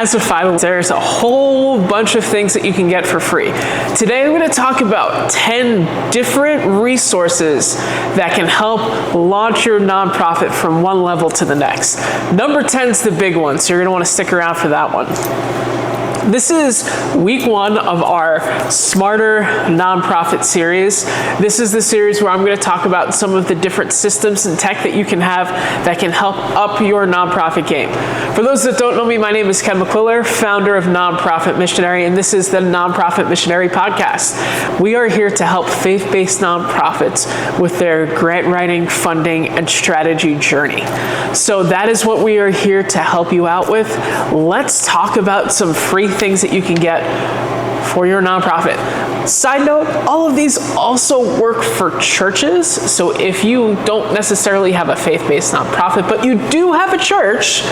as a 501c3, there's a whole bunch of things that you can get for free. Today, I'm going to talk about 10 different resources that can help launch your nonprofit from one level to the next. Number 10 is the big one, so you're going to want to stick around for that one. This is week 1 of our Smarter Nonprofit series. This is the series where I'm going to talk about some of the different systems and tech that you can have that can help up your nonprofit game. For those that don't know me, my name is Kenneth McQuiller, founder of Nonprofit Missionary, and this is the Nonprofit Missionary podcast. We are here to help faith-based nonprofits with their grant writing, funding, and strategy journey. So that is what we are here to help you out with. Let's talk about some free things that you can get for your nonprofit. Side note, all of these also work for churches. So if you don't necessarily have a faith-based nonprofit, but you do have a church,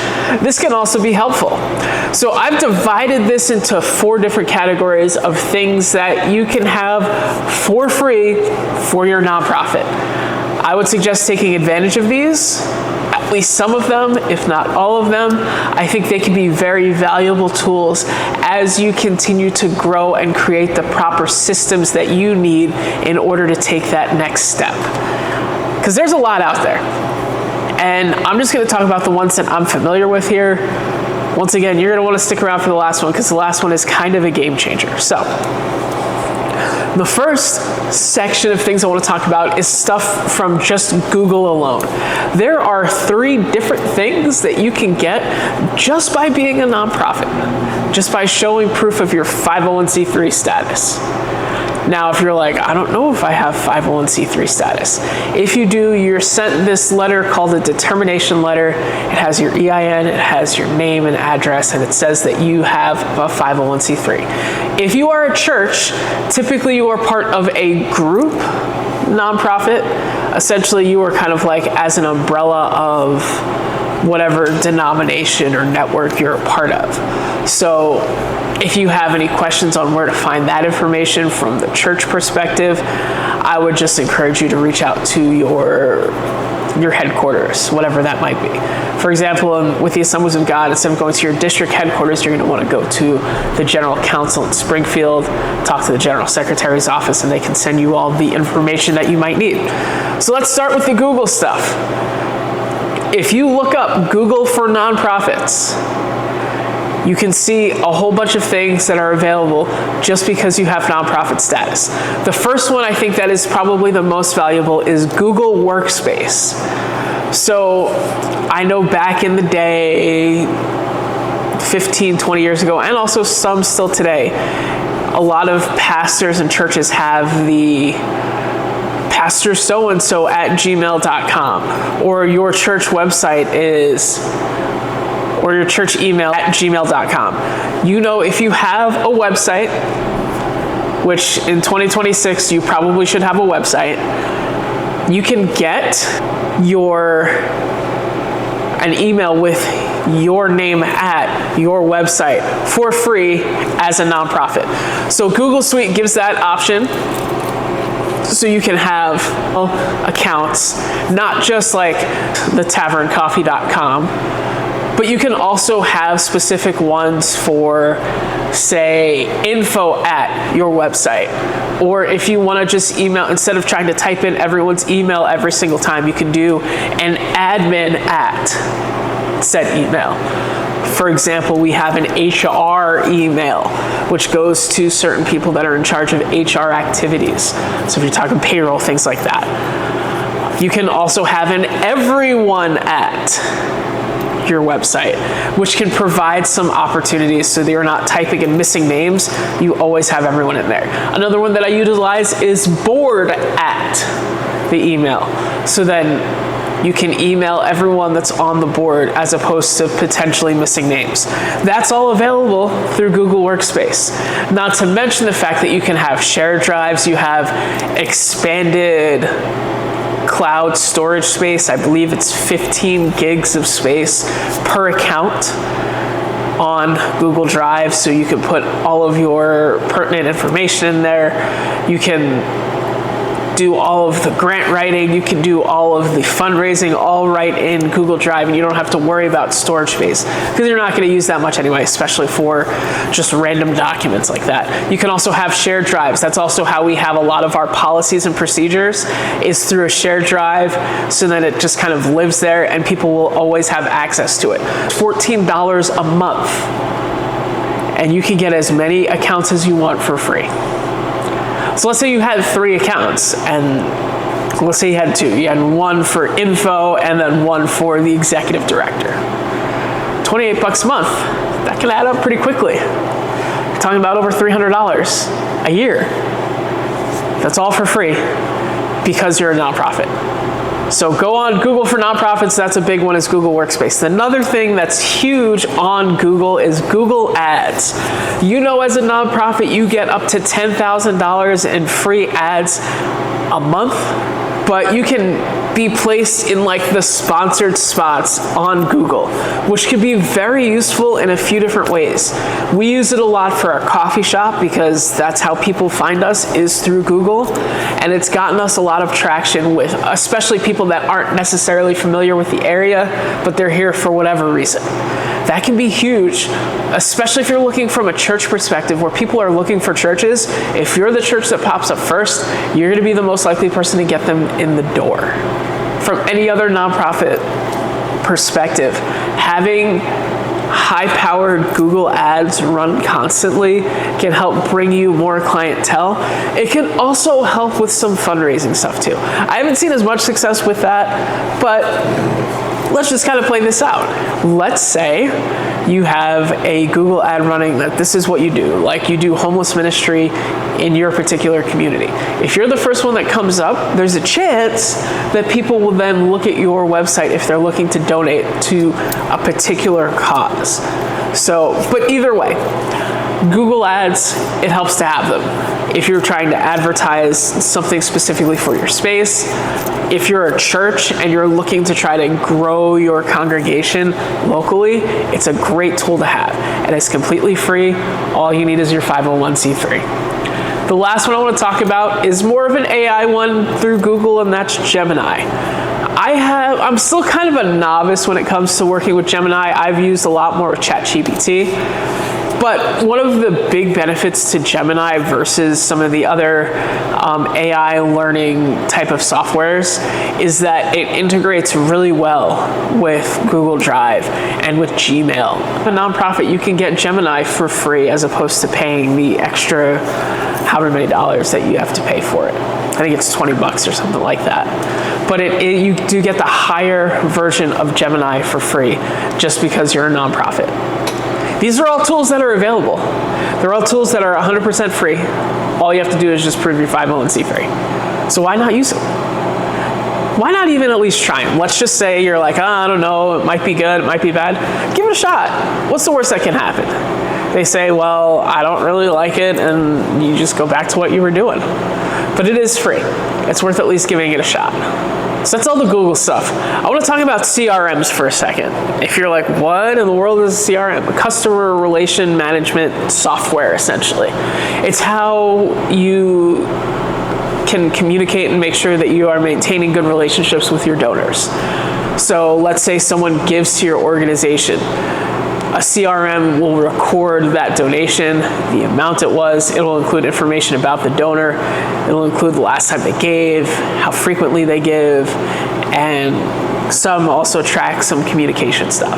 this can also be helpful. So I've divided this into 4 different categories of things that you can have for free for your nonprofit. I would suggest taking advantage of these. At least some of them, if not all of them. I think they can be very valuable tools as you continue to grow and create the proper systems that you need in order to take that next step. Because there's a lot out there. And I'm just going to talk about the ones that I'm familiar with here. Once again, you're going to want to stick around for the last one because the last one is kind of a game changer. So, the first section of things I want to talk about is stuff from just Google alone. There are 3 different things that you can get just by being a nonprofit, just by showing proof of your 501c3 status. Now, if you're like, I don't know if I have 501c3 status. If you do, you're sent this letter called a determination letter. It has your EIN, it has your name and address, and it says that you have a 501c3. If you are a church, typically you are part of a group nonprofit. Essentially, you are kind of like as an umbrella of whatever denomination or network you're a part of. So if you have any questions on where to find that information from the church perspective, I would just encourage you to reach out to your headquarters, whatever that might be. For example, with the Assemblies of God, instead of going to your district headquarters, you're going to want to go to the general counsel in Springfield, talk to the general secretary's office, and they can send you all the information that you might need. So let's start with the Google stuff. If you look up Google for nonprofits, you can see a whole bunch of things that are available just because you have nonprofit status. The first one I think that is probably the most valuable is Google Workspace. So I know back in the day, 15, 20 years ago, and also some still today, a lot of pastors and churches have the pastor so-and-so at gmail.com, or your church website is, or your church email at gmail.com. You know, if you have a website, which in 2026 you probably should have a website, you can get an email with your name at your website for free as a nonprofit. So Google Suite gives that option. So you can have accounts, not just like the taverncoffee.com, but you can also have specific ones for, say, info at your website. Or if you want to just email, instead of trying to type in everyone's email every single time, you can do an admin at said email. For example, we have an HR email, which goes to certain people that are in charge of HR activities. So if you're talking payroll, things like that. You can also have an everyone at your website, which can provide some opportunities so that you're not typing and missing names. You always have everyone in there. Another one that I utilize is board at the email. So then you can email everyone that's on the board as opposed to potentially missing names. That's all available through Google Workspace. Not to mention the fact that you can have shared drives, you have expanded cloud storage space. I believe it's 15 gigs of space per account on Google Drive, so you can put all of your pertinent information in there. You can do all of the grant writing, you can do all of the fundraising all right in Google Drive, and you don't have to worry about storage space because you're not going to use that much anyway, especially for just random documents like that. You can also have shared drives. That's also how we have a lot of our policies and procedures, is through a shared drive, so that it just kind of lives there and people will always have access to it. $14 a month, and you can get as many accounts as you want for free. So let's say you had 3 accounts, and let's say you had 2. You had one for info and then one for the executive director. $28 a month, that can add up pretty quickly. You're talking about over $300 a year. That's all for free because you're a nonprofit. So go on Google for nonprofits. That's a big one, is Google Workspace. Another thing that's huge on Google is Google Ads. You know, as a nonprofit, you get up to $10,000 in free ads a month, but you can be placed in like the sponsored spots on Google, which can be very useful in a few different ways. We use it a lot for our coffee shop because that's how people find us, is through Google, and it's gotten us a lot of traction with especially people that aren't necessarily familiar with the area, but they're here for whatever reason. That can be huge, especially if you're looking from a church perspective where people are looking for churches. If you're the church that pops up first, you're going to be the most likely person to get them in the door. From any other nonprofit perspective, having high-powered Google ads run constantly can help bring you more clientele. It can also help with some fundraising stuff too. I haven't seen as much success with that, but let's just kind of play this out. Let's say you have a Google ad running that this is what you do, like you do homeless ministry in your particular community. If you're the first one that comes up, there's a chance that people will then look at your website if they're looking to donate to a particular cause. So, but either way, Google Ads, it helps to have them. If you're trying to advertise something specifically for your space, if you're a church and you're looking to try to grow your congregation locally, it's a great tool to have. And it's completely free. All you need is your 501c3. The last one I want to talk about is more of an AI one through Google, and that's Gemini. I'm still kind of a novice when it comes to working with Gemini. I've used a lot more with ChatGPT. But one of the big benefits to Gemini versus some of the other AI learning type of softwares is that it integrates really well with Google Drive and with Gmail. A nonprofit, you can get Gemini for free as opposed to paying the extra however many dollars that you have to pay for it. I think it's $20 or something like that. But you do get the higher version of Gemini for free just because you're a nonprofit. These are all tools that are available. They're all tools that are 100% free. All you have to do is just prove your 501c3. So why not use them? Why not even at least try them? Let's just say you're like, I don't know, it might be good, it might be bad. Give it a shot. What's the worst that can happen? They say, well, I don't really like it, and you just go back to what you were doing. But it is free. It's worth at least giving it a shot. So that's all the Google stuff. I want to talk about CRMs for a second. If you're like, what in the world is a CRM? A customer relation management software, essentially. It's how you can communicate and make sure that you are maintaining good relationships with your donors. So let's say someone gives to your organization. A CRM will record that donation, the amount it was. It'll include information about the donor. It'll include the last time they gave, how frequently they give, and some also track some communication stuff.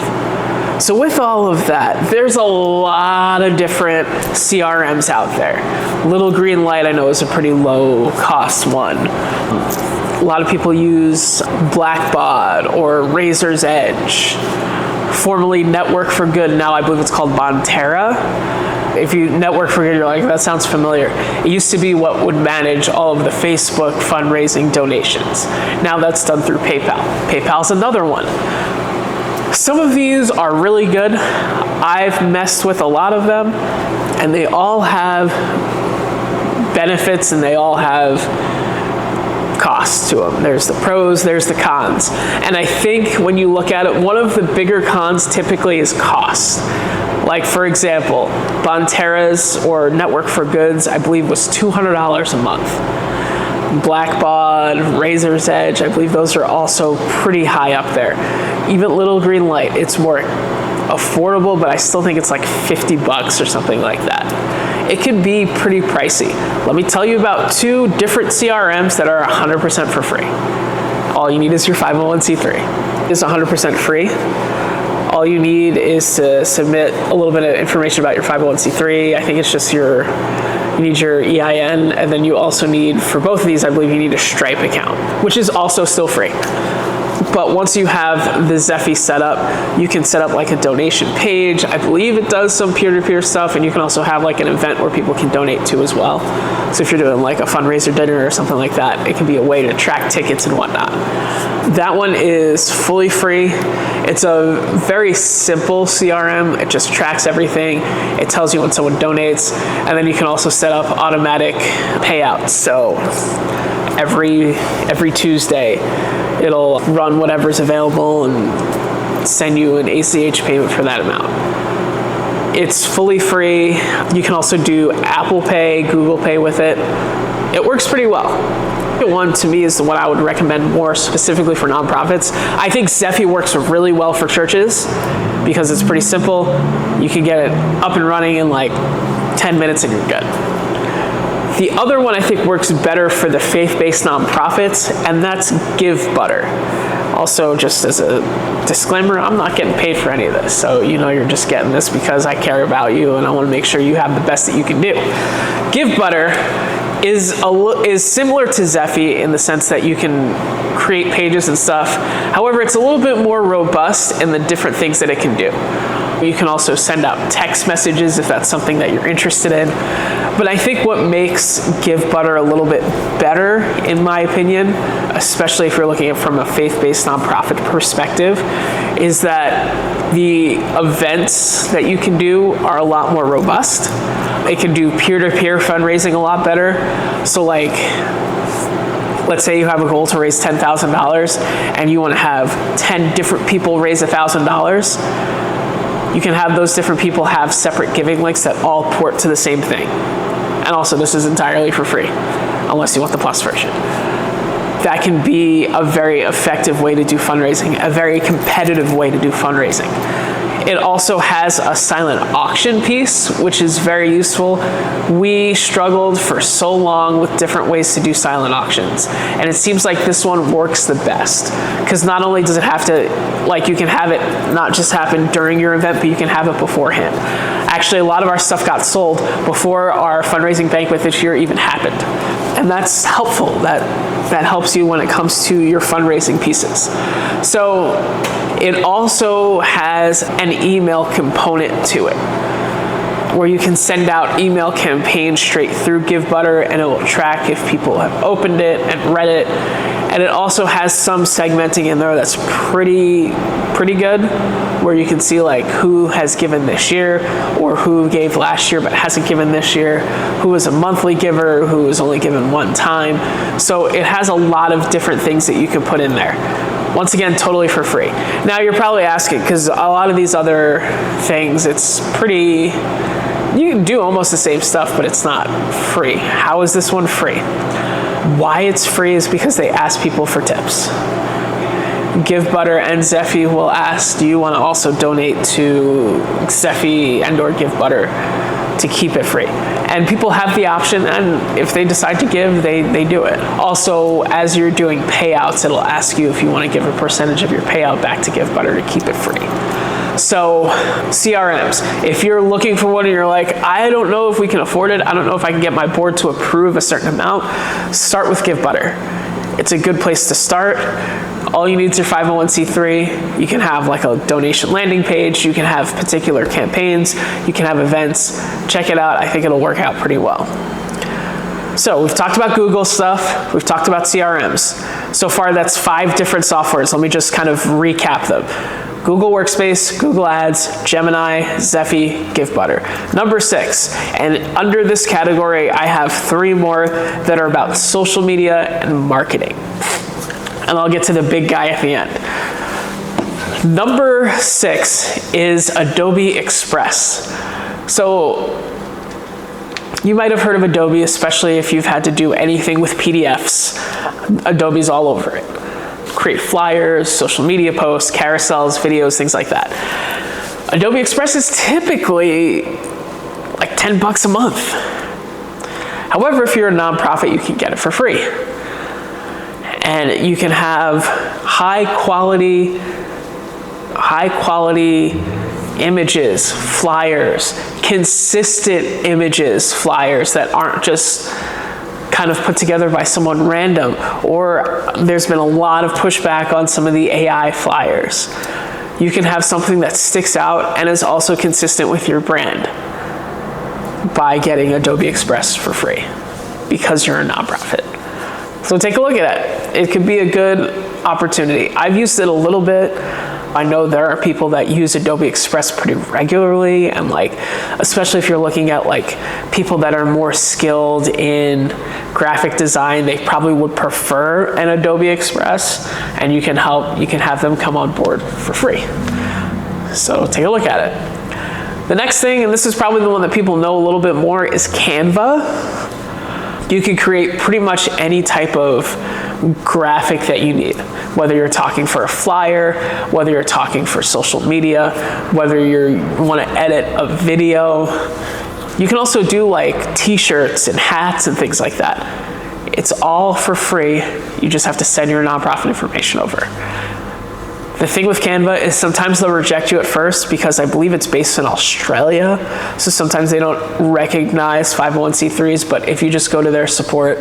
So with all of that, there's a lot of different CRMs out there. Little Green Light, I know, is a pretty low cost one. A lot of people use Blackbaud or Razor's Edge. Formerly Network for Good, now I believe it's called Bonterra. If you Network for Good, you're like, that sounds familiar. It used to be what would manage all of the Facebook fundraising donations. Now that's done through PayPal. PayPal's another one. Some of these are really good. I've messed with a lot of them, and they all have benefits and they all have costs to them. There's the pros, there's the cons. And I think when you look at it, one of the bigger cons typically is cost. Like for example, Bonterra's or Network for Goods, I believe was $200 a month. Blackbaud, Razor's Edge, I believe those are also pretty high up there. Even Little Green Light, it's more affordable, but I still think it's like $50 or something like that. It can be pretty pricey. Let me tell you about 2 different CRMs that are 100% for free. All you need is your 501c3. It's 100% free. All you need is to submit a little bit of information about your 501c3. I think it's just you need your EIN, and then you also need, for both of these, I believe you need a Stripe account, which is also still free. But once you have the Zeffy set up, you can set up like a donation page. I believe it does some peer-to-peer stuff, and you can also have like an event where people can donate to as well. So if you're doing like a fundraiser dinner or something like that, it can be a way to track tickets and whatnot. That one is fully free. It's a very simple CRM. It just tracks everything. It tells you when someone donates, and then you can also set up automatic payouts. So every Tuesday, it'll run whatever's available and send you an ACH payment for that amount. It's fully free. You can also do Apple Pay, Google Pay with it. It works pretty well. One to me is the one I would recommend more specifically for nonprofits. I think Zeffy works really well for churches because it's pretty simple. You can get it up and running in like 10 minutes and you're good. The other one I think works better for the faith-based nonprofits, and that's Givebutter. Also, just as a disclaimer, I'm not getting paid for any of this, so you're just getting this because I care about you and I want to make sure you have the best that you can do. Givebutter is similar to Zeffy in the sense that you can create pages and stuff. However, it's a little bit more robust in the different things that it can do. You can also send out text messages if that's something that you're interested in. But I think what makes Givebutter a little bit better, in my opinion, especially if you're looking at it from a faith-based nonprofit perspective, is that the events that you can do are a lot more robust. It can do peer-to-peer fundraising a lot better. So like, let's say you have a goal to raise $10,000 and you want to have 10 different people raise $1,000. You can have those different people have separate giving links that all port to the same thing. And also, this is entirely for free, unless you want the plus version. That can be a very effective way to do fundraising, a very competitive way to do fundraising. It also has a silent auction piece, which is very useful. We struggled for so long with different ways to do silent auctions, and it seems like this one works the best, because not only does it have to, you can have it not just happen during your event, but you can have it beforehand. Actually, a lot of our stuff got sold before our fundraising banquet this year even happened, and that's helpful. That helps you when it comes to your fundraising pieces. So it also has an email component to it, where you can send out email campaigns straight through Givebutter, and it will track if people have opened it and read it. And it also has some segmenting in there that's pretty good, where you can see like who has given this year, or who gave last year but hasn't given this year, who is a monthly giver, who is only given one time. So it has a lot of different things that you can put in there. Once again, totally for free. Now you're probably asking, because a lot of these other things, you can do almost the same stuff, but it's not free. How is this one free? Why it's free is because they ask people for tips. Givebutter and Zeffy will ask, do you want to also donate to Zeffy and or Givebutter to keep it free? And people have the option, and if they decide to give, they do it. Also, as you're doing payouts, it'll ask you if you want to give a percentage of your payout back to Givebutter to keep it free. So CRMs, if you're looking for one and you're like, I don't know if we can afford it, I don't know if I can get my board to approve a certain amount, start with Givebutter. It's a good place to start. All you need is your 501c3. You can have like a donation landing page. You can have particular campaigns. You can have events. Check it out. I think it'll work out pretty well. So we've talked about Google stuff. We've talked about CRMs. So far, that's 5 different softwares. Let me just kind of recap them. Google Workspace, Google Ads, Gemini, Zeffy, Givebutter. Number 6, and under this category, I have 3 more that are about social media and marketing. And I'll get to the big guy at the end. Number 6 is Adobe Express. So You might have heard of Adobe, especially if you've had to do anything with PDFs. Adobe's all over it. Create flyers, social media posts, carousels, videos, things like that. Adobe Express is typically like 10 bucks a month. However, if you're a nonprofit, you can get it for free. And you can have high quality images, flyers, consistent images, flyers that aren't just kind of put together by someone random, or there's been a lot of pushback on some of the AI flyers. You can have something that sticks out and is also consistent with your brand by getting Adobe Express for free because you're a nonprofit. So take a look at it. It could be a good opportunity. I've used it a little bit. I know there are people that use Adobe Express pretty regularly, and like, especially if you're looking at like people that are more skilled in graphic design, they probably would prefer an Adobe Express, and you can have them come on board for free. So take a look at it. The next thing, and this is probably the one that people know a little bit more, is Canva. You can create pretty much any type of graphic that you need, whether you're talking for a flyer, whether you're talking for social media, whether you want to edit a video. You can also do like t-shirts and hats and things like that. It's all for free. You just have to send your nonprofit information over. The thing with Canva is sometimes they'll reject you at first because I believe it's based in Australia. So sometimes they don't recognize 501c3s, but if you just go to their support,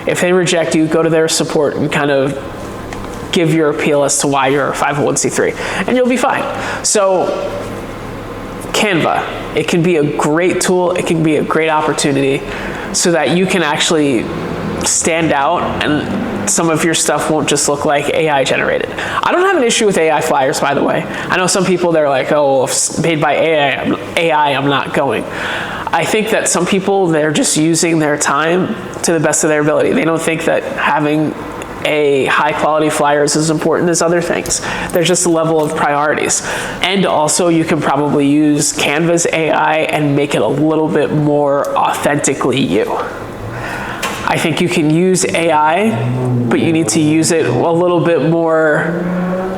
if they reject you, go to their support and kind of give your appeal as to why you're a 501c3, and you'll be fine. So Canva, it can be a great tool. It can be a great opportunity so that you can actually stand out and some of your stuff won't just look like AI generated. I don't have an issue with AI flyers, by the way. I know some people, they're like, oh, if it's made by AI, I'm not going. I think that some people, they're just using their time to the best of their ability. They don't think that having a high quality flyer is as important as other things. There's just a level of priorities. And also you can probably use Canva's AI and make it a little bit more authentically you. I think you can use AI, but you need to use it a little bit more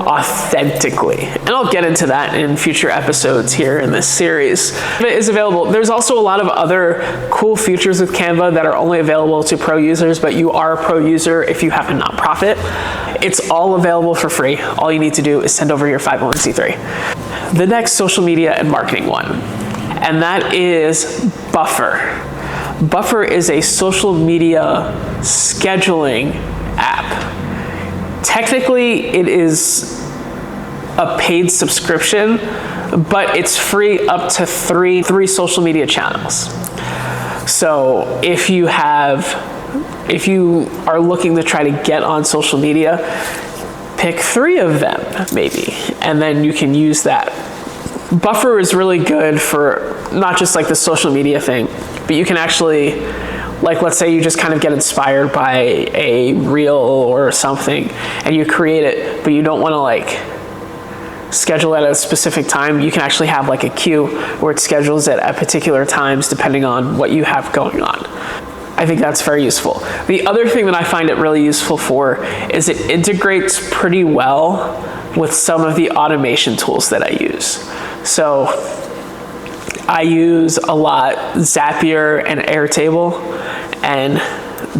authentically. And I'll get into that in future episodes here in this series. It is available. There's also a lot of other cool features with Canva that are only available to pro users, but you are a pro user if you have a nonprofit. It's all available for free. All you need to do is send over your 501c3. The next social media and marketing one, and that is Buffer. Buffer is a social media scheduling app. Technically, it is a paid subscription, but it's free up to three social media channels. So if you are looking to try to get on social media, pick 3 of them maybe, and then you can use that. Buffer is really good for not just like the social media thing, but you can actually, like, let's say you just kind of get inspired by a reel or something and you create it, but you don't want to like schedule it at a specific time. You can actually have like a queue where it schedules it at particular times depending on what you have going on. I think that's very useful. The other thing that I find it really useful for is it integrates pretty well with some of the automation tools that I use. So I use a lot Zapier and Airtable, and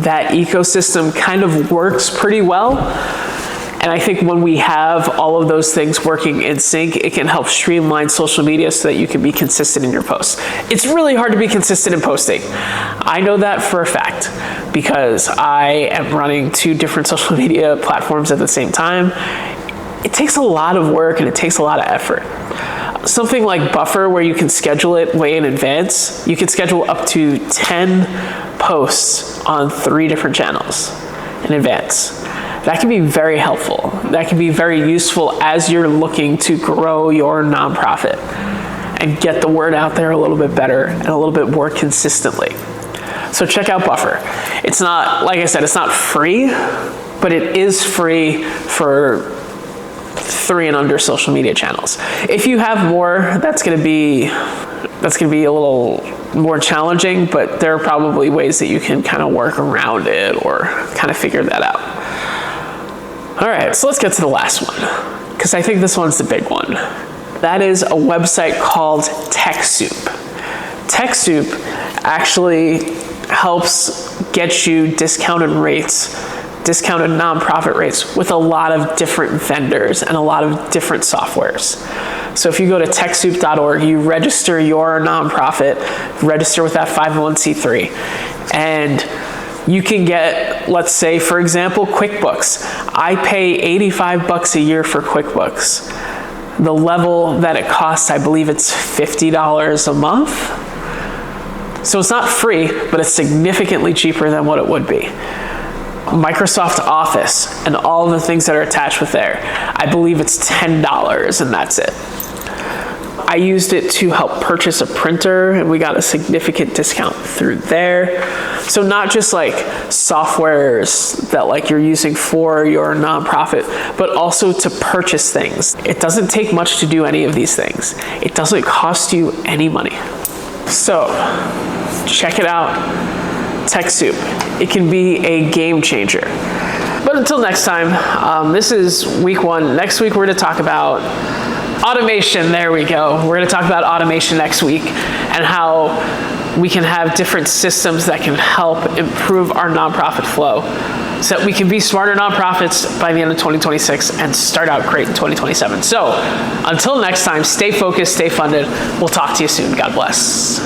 that ecosystem kind of works pretty well. And I think when we have all of those things working in sync, it can help streamline social media so that you can be consistent in your posts. It's really hard to be consistent in posting. I know that for a fact because I am running 2 different social media platforms at the same time. It takes a lot of work and it takes a lot of effort. Something like Buffer, where you can schedule it way in advance, you can schedule up to 10 posts on 3 different channels in advance. That can be very helpful. That can be very useful as you're looking to grow your nonprofit and get the word out there a little bit better and a little bit more consistently. So check out Buffer. It's not, like I said, it's not free, but it is free for 3 and under social media channels. If you have more, that's going to be that's going to be a little more challenging, but there are probably ways that you can kind of work around it or kind of figure that out. All right, so let's get to the last one, because I think this one's the big one. That is a website called TechSoup. TechSoup actually helps get you discounted nonprofit rates with a lot of different vendors and a lot of different softwares. So if you go to TechSoup.org, you register your nonprofit, register with that 501c3, and you can get, let's say, for example, QuickBooks. I pay $85 a year for QuickBooks. The level that it costs, I believe it's $50 a month. So it's not free, but it's significantly cheaper than what it would be. Microsoft Office and all the things that are attached with there, I believe it's $10 and that's it. I used it to help purchase a printer and we got a significant discount through there. So not just like softwares that like you're using for your nonprofit, but also to purchase things. It doesn't take much to do any of these things. It doesn't cost you any money. So check it out, TechSoup. It can be a game changer. But until next time, this is week 1. Next week we're going to talk about automation. There we go. We're going to talk about automation next week and how we can have different systems that can help improve our nonprofit flow so that we can be smarter nonprofits by the end of 2026 and start out great in 2027. So until next time, stay focused, stay funded. We'll talk to you soon. God bless.